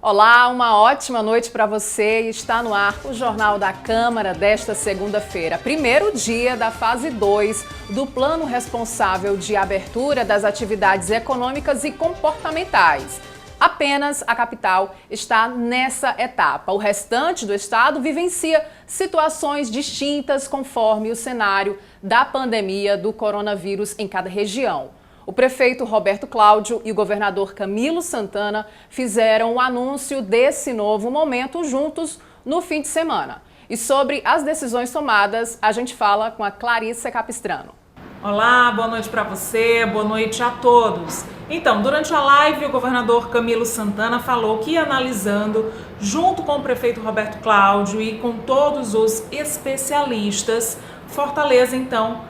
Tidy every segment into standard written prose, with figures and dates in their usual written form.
Olá, uma ótima noite para você. Está no ar o Jornal da Câmara desta segunda-feira, primeiro dia da fase 2 do Plano Responsável de Abertura das Atividades Econômicas e Comportamentais. Apenas a capital está nessa etapa. O restante do estado vivencia situações distintas conforme o cenário da pandemia do coronavírus em cada região. O prefeito Roberto Cláudio e o governador Camilo Santana fizeram o anúncio desse novo momento juntos no fim de semana. E sobre as decisões tomadas, a gente fala com a Clarissa Capistrano. Olá, boa noite para você, boa noite a todos. Então, durante a live, o governador Camilo Santana falou que ia analisando, junto com o prefeito Roberto Cláudio e com todos os especialistas, Fortaleza, então,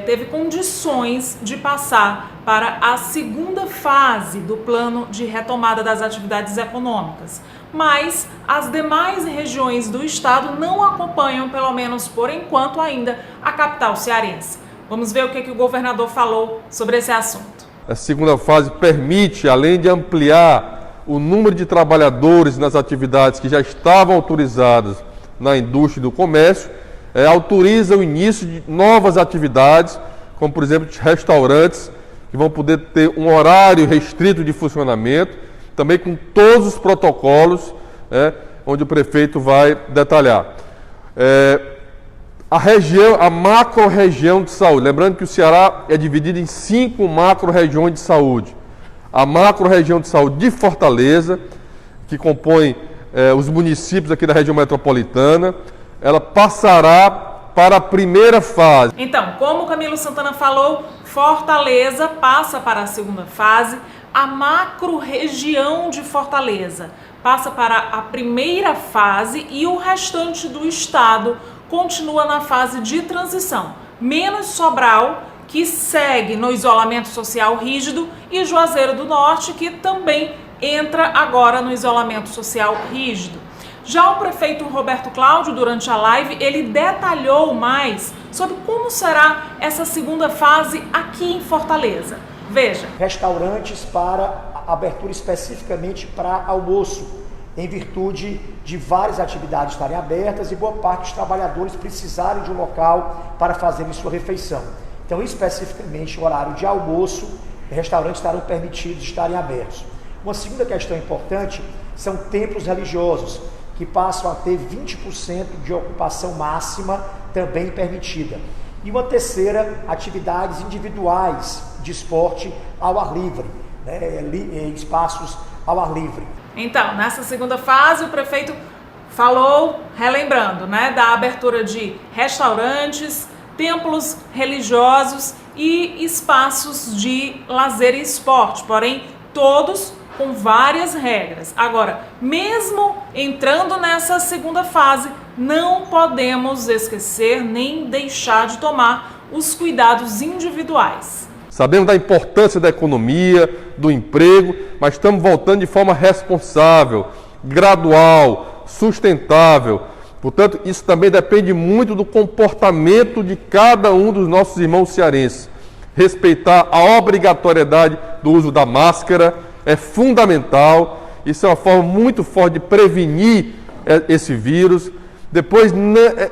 teve condições de passar para a segunda fase do plano de retomada das atividades econômicas. Mas as demais regiões do estado não acompanham, pelo menos por enquanto ainda, a capital cearense. Vamos ver o que o governador falou sobre esse assunto. A segunda fase permite, além de ampliar o número de trabalhadores nas atividades que já estavam autorizadas na indústria e do comércio, autoriza o início de novas atividades, como por exemplo restaurantes, que vão poder ter um horário restrito de funcionamento, também com todos os protocolos, onde o prefeito vai detalhar. A macro-região de saúde, lembrando que o Ceará é dividido em 5 macro-regiões de saúde. A macro-região de saúde de Fortaleza, que compõe os municípios aqui da região metropolitana, ela passará para a primeira fase. Então, como o Camilo Santana falou, Fortaleza passa para a segunda fase, a macro-região de Fortaleza passa para a primeira fase e o restante do estado continua na fase de transição, menos Sobral, que segue no isolamento social rígido, e Juazeiro do Norte, que também entra agora no isolamento social rígido. Já o prefeito Roberto Cláudio, durante a live, ele detalhou mais sobre como será essa segunda fase aqui em Fortaleza. Veja. Restaurantes para abertura especificamente para almoço, em virtude de várias atividades estarem abertas e boa parte dos trabalhadores precisarem de um local para fazerem sua refeição. Então, especificamente, o horário de almoço, restaurantes estarão permitidos estarem abertos. Uma segunda questão importante são templos religiosos, que passam a ter 20% de ocupação máxima também permitida. E uma terceira, atividades individuais de esporte ao ar livre, espaços ao ar livre. Então, nessa segunda fase, o prefeito falou, relembrando, da abertura de restaurantes, templos religiosos e espaços de lazer e esporte, porém, todos com várias regras. Agora, mesmo entrando nessa segunda fase, não podemos esquecer nem deixar de tomar os cuidados individuais. Sabemos da importância da economia, do emprego, mas estamos voltando de forma responsável, gradual, sustentável. Portanto, isso também depende muito do comportamento de cada um dos nossos irmãos cearenses. Respeitar a obrigatoriedade do uso da máscara é fundamental. Isso é uma forma muito forte de prevenir esse vírus. Depois,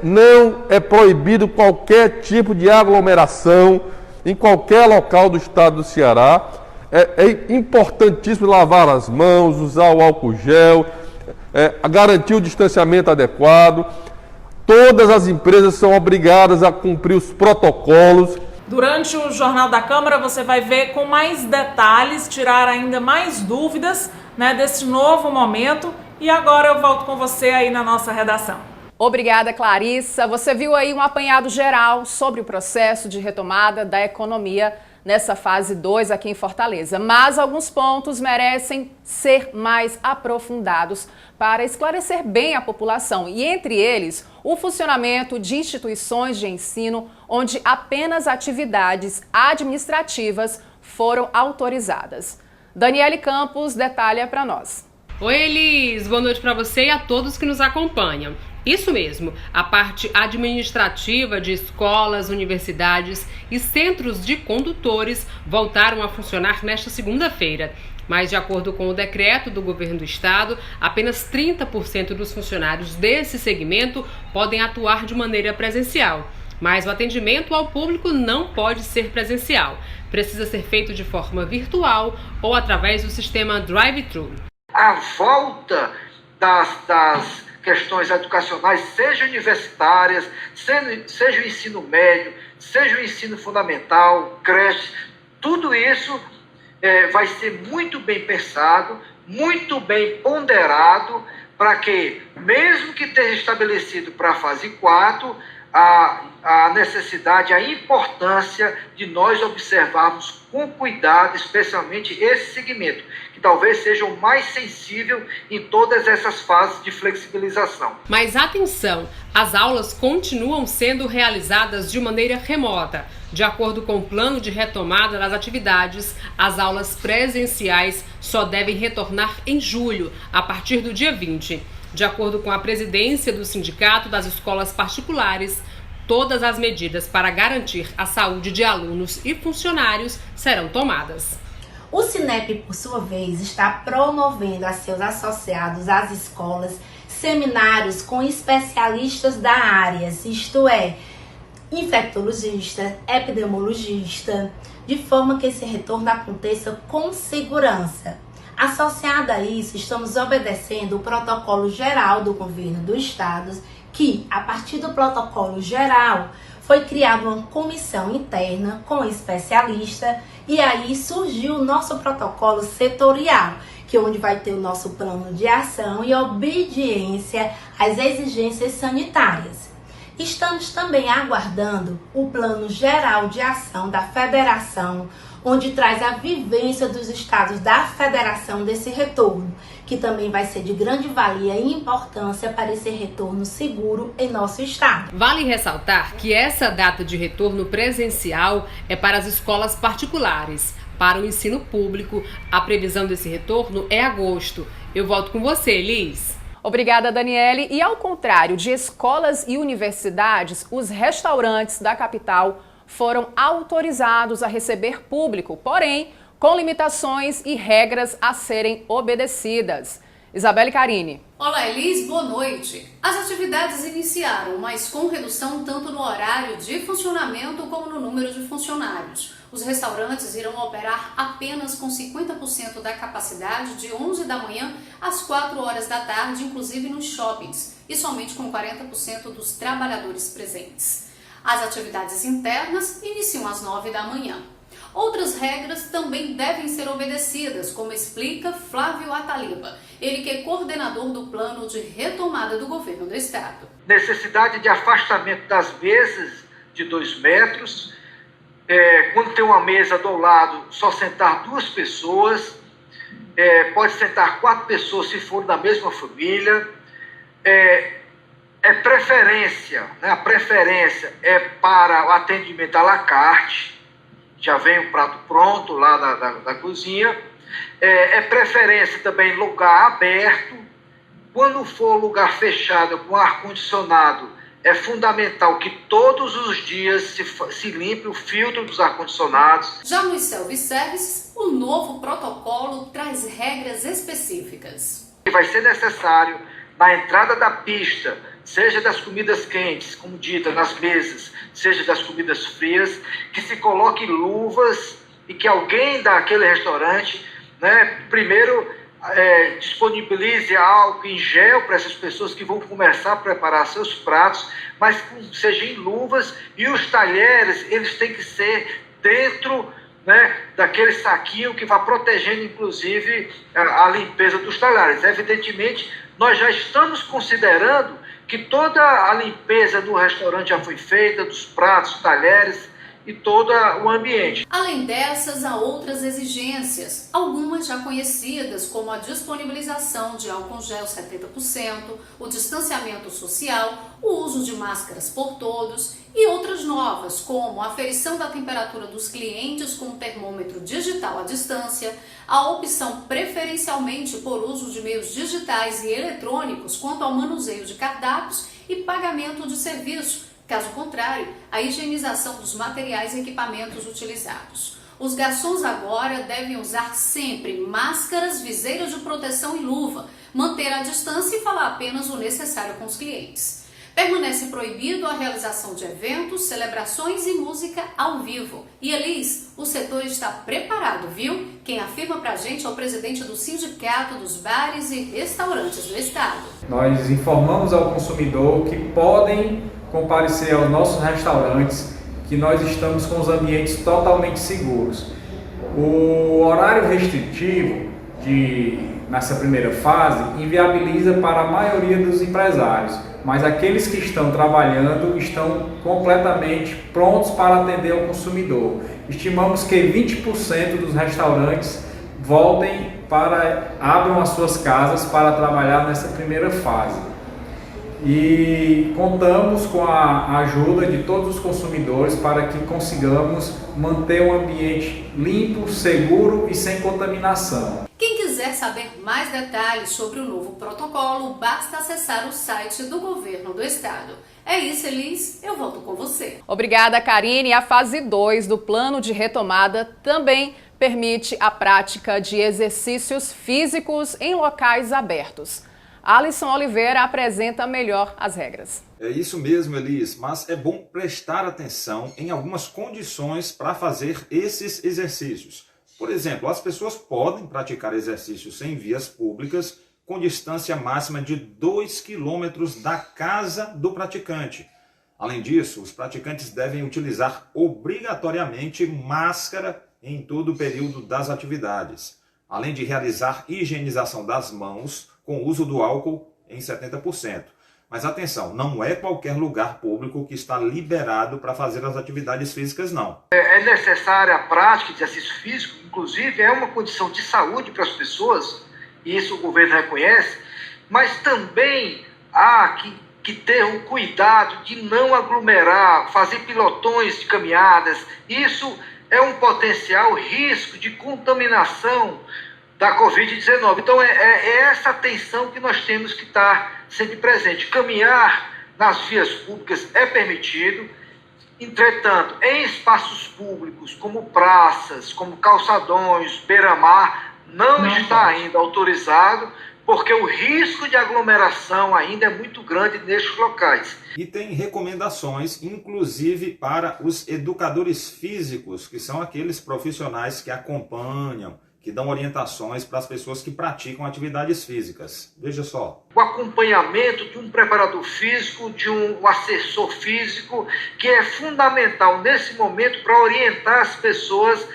não é proibido qualquer tipo de aglomeração em qualquer local do estado do Ceará. É importantíssimo lavar as mãos, usar o álcool gel, garantir o distanciamento adequado. Todas as empresas são obrigadas a cumprir os protocolos. Durante o Jornal da Câmara você vai ver com mais detalhes, tirar ainda mais dúvidas desse novo momento. E agora eu volto com você aí na nossa redação. Obrigada, Clarissa. Você viu aí um apanhado geral sobre o processo de retomada da economia nessa fase 2 aqui em Fortaleza. Mas alguns pontos merecem ser mais aprofundados para esclarecer bem a população. E entre eles, o funcionamento de instituições de ensino onde apenas atividades administrativas foram autorizadas. Daniele Campos detalha para nós. Oi, Elis! Boa noite para você e a todos que nos acompanham. Isso mesmo, a parte administrativa de escolas, universidades e centros de condutores voltaram a funcionar nesta segunda-feira. Mas, de acordo com o decreto do governo do estado, apenas 30% dos funcionários desse segmento podem atuar de maneira presencial. Mas o atendimento ao público não pode ser presencial. Precisa ser feito de forma virtual ou através do sistema drive-thru. A volta das questões educacionais, seja universitárias, seja o ensino médio, seja o ensino fundamental, creche, tudo isso vai ser muito bem pensado, muito bem ponderado, para que, mesmo que esteja estabelecido para a fase 4, a necessidade, a importância de nós observarmos com cuidado, especialmente esse segmento, que talvez seja o mais sensível em todas essas fases de flexibilização. Mas atenção, as aulas continuam sendo realizadas de maneira remota. De acordo com o plano de retomada das atividades, as aulas presenciais só devem retornar em julho, a partir do dia 20. De acordo com a presidência do Sindicato das Escolas Particulares, todas as medidas para garantir a saúde de alunos e funcionários serão tomadas. O SINEP, por sua vez, está promovendo a seus associados às escolas seminários com especialistas da área, isto é, infectologista, epidemiologista, de forma que esse retorno aconteça com segurança. Associado a isso, estamos obedecendo o protocolo geral do governo do estado, que, a partir do protocolo geral, foi criada uma comissão interna com especialista e aí surgiu o nosso protocolo setorial, que é onde vai ter o nosso plano de ação e obediência às exigências sanitárias. Estamos também aguardando o plano geral de ação da federação, onde traz a vivência dos estados da federação desse retorno, que também vai ser de grande valia e importância para esse retorno seguro em nosso estado. Vale ressaltar que essa data de retorno presencial é para as escolas particulares. Para o ensino público, a previsão desse retorno é agosto. Eu volto com você, Liz. Obrigada, Daniele. E ao contrário de escolas e universidades, os restaurantes da capital foram autorizados a receber público, porém com limitações e regras a serem obedecidas. Isabelle Carini. Olá, Elis, boa noite. As atividades iniciaram, mas com redução tanto no horário de funcionamento como no número de funcionários. Os restaurantes irão operar apenas com 50% da capacidade de 11 da manhã às 4 horas da tarde, inclusive nos shoppings, e somente com 40% dos trabalhadores presentes. As atividades internas iniciam às 9 da manhã. Outras regras também devem ser obedecidas, como explica Flávio Ataliba, ele que é coordenador do plano de retomada do governo do estado. Necessidade de afastamento das mesas de 2 metros, quando tem uma mesa do lado, só sentar 2 pessoas, pode sentar 4 pessoas se for da mesma família, preferência, né? A preferência é para o atendimento à la carte, já vem o prato pronto lá da cozinha, preferência também lugar aberto. Quando for lugar fechado com ar-condicionado, é fundamental que todos os dias se limpe o filtro dos ar-condicionados. Já nos self-services, o novo protocolo traz regras específicas. Vai ser necessário, na entrada da pista, seja das comidas quentes, como dita, nas mesas, seja das comidas frias, que se coloque luvas e que alguém daquele restaurante, né, primeiro disponibilize álcool em gel para essas pessoas que vão começar a preparar seus pratos, mas seja em luvas, e os talheres, eles têm que ser dentro, né, daquele saquinho que vai protegendo, inclusive, a limpeza dos talheres. Evidentemente, nós já estamos considerando que toda a limpeza do restaurante já foi feita, dos pratos, talheres e todo o ambiente. Além dessas, há outras exigências, algumas já conhecidas, como a disponibilização de álcool gel 70%, o distanciamento social, o uso de máscaras por todos, e outras novas, como a aferição da temperatura dos clientes com termômetro digital à distância, a opção preferencialmente por uso de meios digitais e eletrônicos quanto ao manuseio de cardápios e pagamento de serviço. Caso contrário, a higienização dos materiais e equipamentos utilizados. Os garçons agora devem usar sempre máscaras, viseiras de proteção e luva, manter a distância e falar apenas o necessário com os clientes. Permanece proibido a realização de eventos, celebrações e música ao vivo. E Elis, o setor está preparado, viu? Quem afirma pra gente é o presidente do Sindicato dos Bares e Restaurantes do Estado. Nós informamos ao consumidor que podem comparecer aos nossos restaurantes, que nós estamos com os ambientes totalmente seguros. O horário restritivo nessa primeira fase inviabiliza para a maioria dos empresários, mas aqueles que estão trabalhando estão completamente prontos para atender ao consumidor. Estimamos que 20% dos restaurantes abram as suas casas para trabalhar nessa primeira fase. E contamos com a ajuda de todos os consumidores para que consigamos manter um ambiente limpo, seguro e sem contaminação. Quem quiser saber mais detalhes sobre o novo protocolo, basta acessar o site do Governo do Estado. É isso, Elis. Eu volto com você. Obrigada, Karine. A fase 2 do plano de retomada também permite a prática de exercícios físicos em locais abertos. Alisson Oliveira apresenta melhor as regras. É isso mesmo, Elis, mas é bom prestar atenção em algumas condições para fazer esses exercícios. Por exemplo, as pessoas podem praticar exercícios em vias públicas com distância máxima de 2 km da casa do praticante. Além disso, os praticantes devem utilizar obrigatoriamente máscara em todo o período das atividades, além de realizar higienização das mãos com o uso do álcool em 70%. Mas atenção, não é qualquer lugar público que está liberado para fazer as atividades físicas, não. É necessária a prática de exercício físico, inclusive é uma condição de saúde para as pessoas, e isso o governo reconhece, mas também há que ter o cuidado de não aglomerar, fazer pilotões de caminhadas. Isso é um potencial risco de contaminação da Covid-19. Então é essa atenção que nós temos que estar sempre presente. Caminhar nas vias públicas é permitido, entretanto, em espaços públicos como praças, como calçadões, beira-mar, não está ainda autorizado, porque o risco de aglomeração ainda é muito grande nestes locais. E tem recomendações, inclusive para os educadores físicos, que são aqueles profissionais que acompanham, que dão orientações para as pessoas que praticam atividades físicas. Veja só. O acompanhamento de um preparador físico, de um assessor físico, que é fundamental nesse momento para orientar as pessoas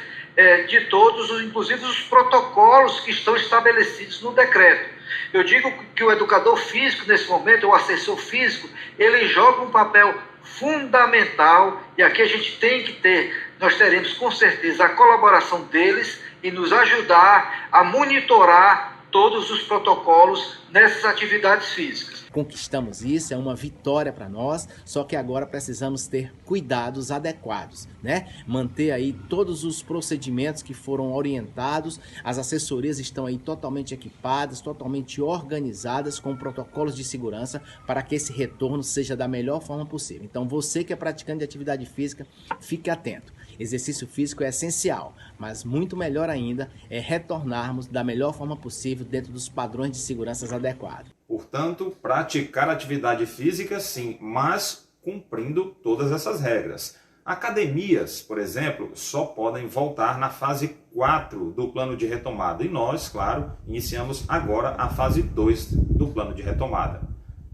de todos, inclusive os protocolos que estão estabelecidos no decreto. Eu digo que o educador físico, nesse momento, o assessor físico, ele joga um papel fundamental, e aqui a gente tem que nós teremos com certeza a colaboração deles e nos ajudar a monitorar todos os protocolos nessas atividades físicas. Conquistamos isso, é uma vitória para nós, só que agora precisamos ter cuidados adequados, né? Manter aí todos os procedimentos que foram orientados, as assessorias estão aí totalmente equipadas, totalmente organizadas com protocolos de segurança para que esse retorno seja da melhor forma possível. Então você que é praticante de atividade física, fique atento. Exercício físico é essencial, mas muito melhor ainda é retornarmos da melhor forma possível dentro dos padrões de segurança adequados. Portanto, praticar atividade física sim, mas cumprindo todas essas regras. Academias, por exemplo, só podem voltar na fase 4 do plano de retomada. E nós, claro, iniciamos agora a fase 2 do plano de retomada.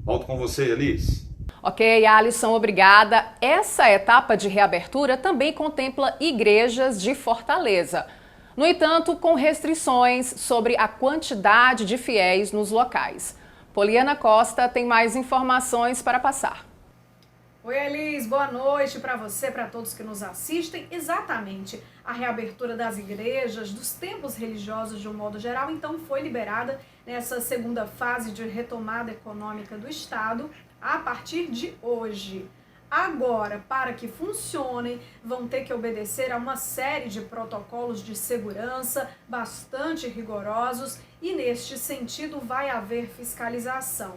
Volto com você, Elis. Ok, Alisson, obrigada. Essa etapa de reabertura também contempla igrejas de Fortaleza. No entanto, com restrições sobre a quantidade de fiéis nos locais. Poliana Costa tem mais informações para passar. Oi, Elis, boa noite para você, para todos que nos assistem. Exatamente, a reabertura das igrejas, dos templos religiosos de um modo geral, então foi liberada nessa segunda fase de retomada econômica do Estado a partir de hoje. Agora, para que funcionem, vão ter que obedecer a uma série de protocolos de segurança bastante rigorosos e, neste sentido, vai haver fiscalização.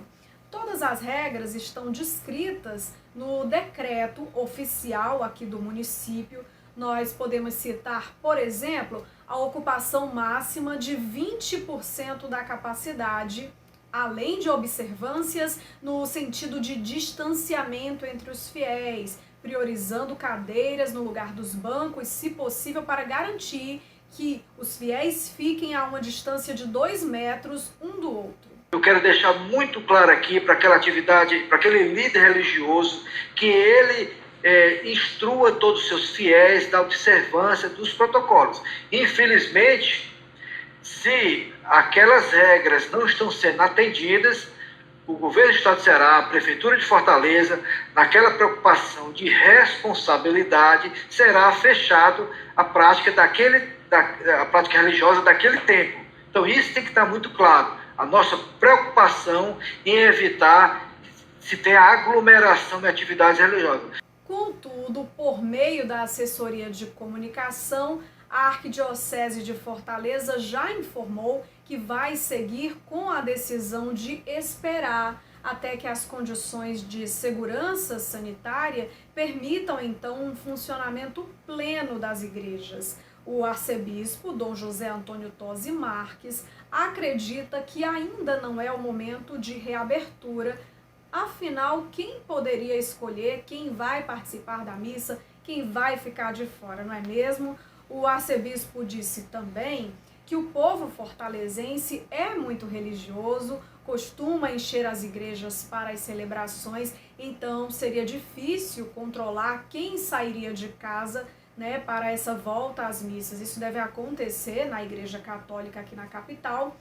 Todas as regras estão descritas no decreto oficial aqui do município, Nós podemos citar, por exemplo, a ocupação máxima de 20% da capacidade, além de observâncias no sentido de distanciamento entre os fiéis, priorizando cadeiras no lugar dos bancos, se possível, para garantir que os fiéis fiquem a uma distância de 2 metros um do outro. Eu quero deixar muito claro aqui para aquela atividade, para aquele líder religioso, que ele instrua todos os seus fiéis da observância dos protocolos. Infelizmente, se aquelas regras não estão sendo atendidas, o governo do estado do Ceará, a prefeitura de Fortaleza, naquela preocupação de responsabilidade, será fechado a prática a prática religiosa daquele tempo. Então isso tem que estar muito claro. A nossa preocupação em evitar se tem aglomeração de atividades religiosas. Contudo, por meio da assessoria de comunicação, a Arquidiocese de Fortaleza já informou que vai seguir com a decisão de esperar até que as condições de segurança sanitária permitam, então, um funcionamento pleno das igrejas. O arcebispo, Dom José Antônio Tosi Marques, acredita que ainda não é o momento de reabertura. Afinal, quem poderia escolher quem vai participar da missa, quem vai ficar de fora, não é mesmo? O arcebispo disse também que o povo fortalezense é muito religioso, costuma encher as igrejas para as celebrações, então seria difícil controlar quem sairia de casa, né, para essa volta às missas. Isso deve acontecer na Igreja Católica aqui na capital.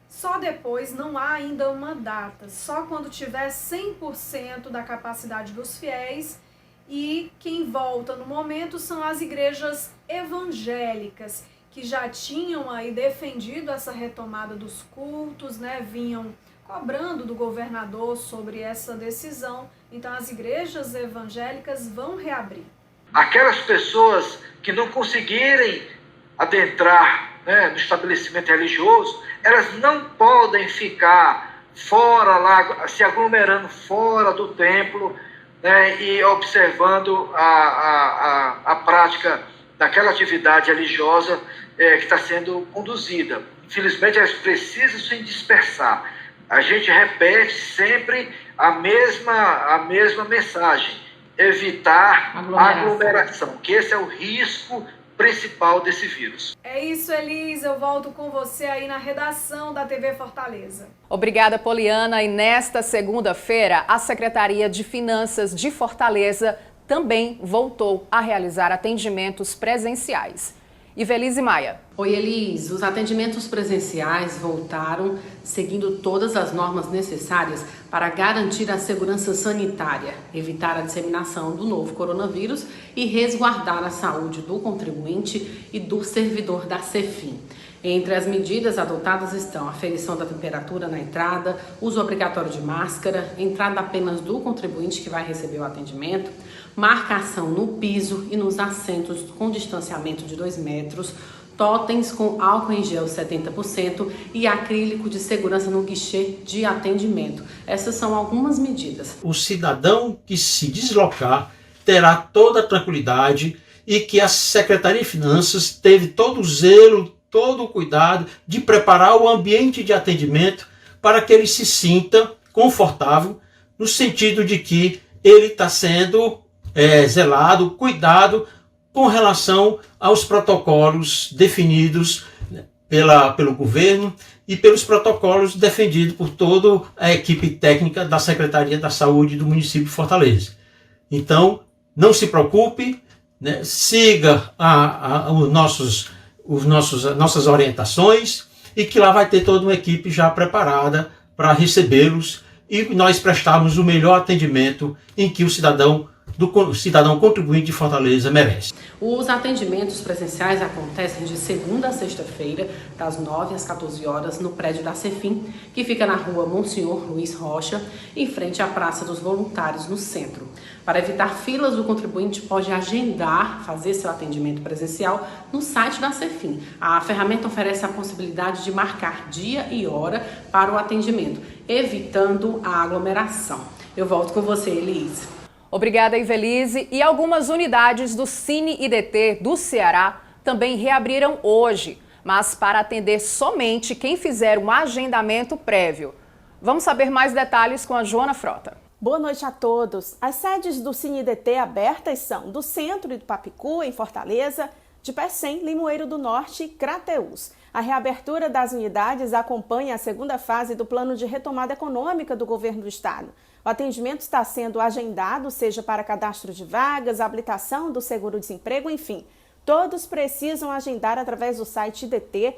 Só depois, não há ainda uma data, só quando tiver 100% da capacidade dos fiéis, e quem volta no momento são as igrejas evangélicas, que já tinham aí defendido essa retomada dos cultos, né, vinham cobrando do governador sobre essa decisão. Então as igrejas evangélicas vão reabrir. Aquelas pessoas que não conseguirem adentrar, né, no estabelecimento religioso, elas não podem ficar fora lá, se aglomerando fora do templo, né, e observando a prática daquela atividade religiosa que está sendo conduzida. Infelizmente, elas precisam se dispersar. A gente repete sempre a mesma mensagem: evitar a aglomeração, que esse é o risco principal desse vírus. É isso, Elis. Eu volto com você aí na redação da TV Fortaleza. Obrigada, Poliana. E nesta segunda-feira, a Secretaria de Finanças de Fortaleza também voltou a realizar atendimentos presenciais. Ivelise Maia. Oi, Elis. Os atendimentos presenciais voltaram seguindo todas as normas necessárias para garantir a segurança sanitária, evitar a disseminação do novo coronavírus e resguardar a saúde do contribuinte e do servidor da Cefim. Entre as medidas adotadas estão a aferição da temperatura na entrada, uso obrigatório de máscara, entrada apenas do contribuinte que vai receber o atendimento, marcação no piso e nos assentos com distanciamento de 2 metros, totens com álcool em gel 70% e acrílico de segurança no guichê de atendimento. Essas são algumas medidas. O cidadão que se deslocar terá toda a tranquilidade e que a Secretaria de Finanças teve todo o zelo, todo o cuidado de preparar o ambiente de atendimento para que ele se sinta confortável, no sentido de que ele está sendo zelado, cuidado com relação aos protocolos definidos pelo governo e pelos protocolos defendidos por toda a equipe técnica da Secretaria da Saúde do município de Fortaleza. Então, não se preocupe, né, siga nossas orientações e que lá vai ter toda uma equipe já preparada para recebê-los e nós prestarmos o melhor atendimento em que o cidadão contribuinte de Fortaleza merece. Os atendimentos presenciais acontecem de segunda a sexta-feira, das 9 às 14 horas, no prédio da Cefim, que fica na rua Monsenhor Luiz Rocha, em frente à Praça dos Voluntários, no centro. Para evitar filas, o contribuinte pode agendar, fazer seu atendimento presencial no site da Cefim. A ferramenta oferece a possibilidade de marcar dia e hora para o atendimento, evitando a aglomeração. Eu volto com você, Elis. Obrigada, Ivelise. E algumas unidades do Cine IDT do Ceará também reabriram hoje, mas para atender somente quem fizer um agendamento prévio. Vamos saber mais detalhes com a Joana Frota. Boa noite a todos. As sedes do Cine IDT abertas são do Centro e do Papicu, em Fortaleza, de Pecém, Limoeiro do Norte e Crateús. A reabertura das unidades acompanha a segunda fase do plano de retomada econômica do governo do estado. O atendimento está sendo agendado, seja para cadastro de vagas, habilitação do seguro-desemprego, enfim. Todos precisam agendar através do site idt.org.br.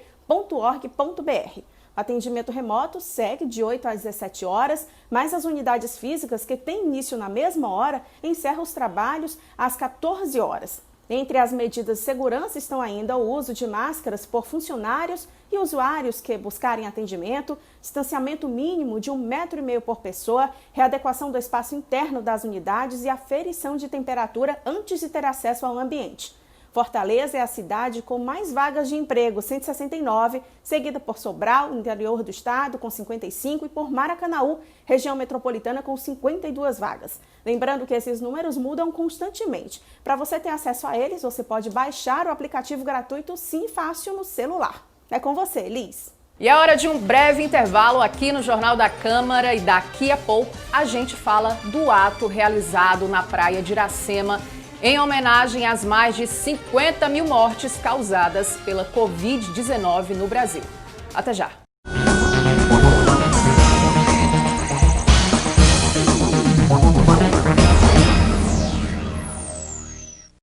O atendimento remoto segue de 8 às 17 horas, mas as unidades físicas que têm início na mesma hora encerram os trabalhos às 14 horas. Entre as medidas de segurança estão ainda o uso de máscaras por funcionários e usuários que buscarem atendimento, distanciamento mínimo de 1,5 metro por pessoa, readequação do espaço interno das unidades e aferição de temperatura antes de ter acesso ao ambiente. Fortaleza é a cidade com mais vagas de emprego, 169, seguida por Sobral, interior do estado, com 55, e por Maracanaú, região metropolitana, com 52 vagas. Lembrando que esses números mudam constantemente. Para você ter acesso a eles, você pode baixar o aplicativo gratuito Sim Fácil no celular. É com você, Liz. E é hora de um breve intervalo aqui no Jornal da Câmara e daqui a pouco a gente fala do ato realizado na praia de Iracema, em homenagem às mais de 50 mil mortes causadas pela Covid-19 no Brasil. Até já!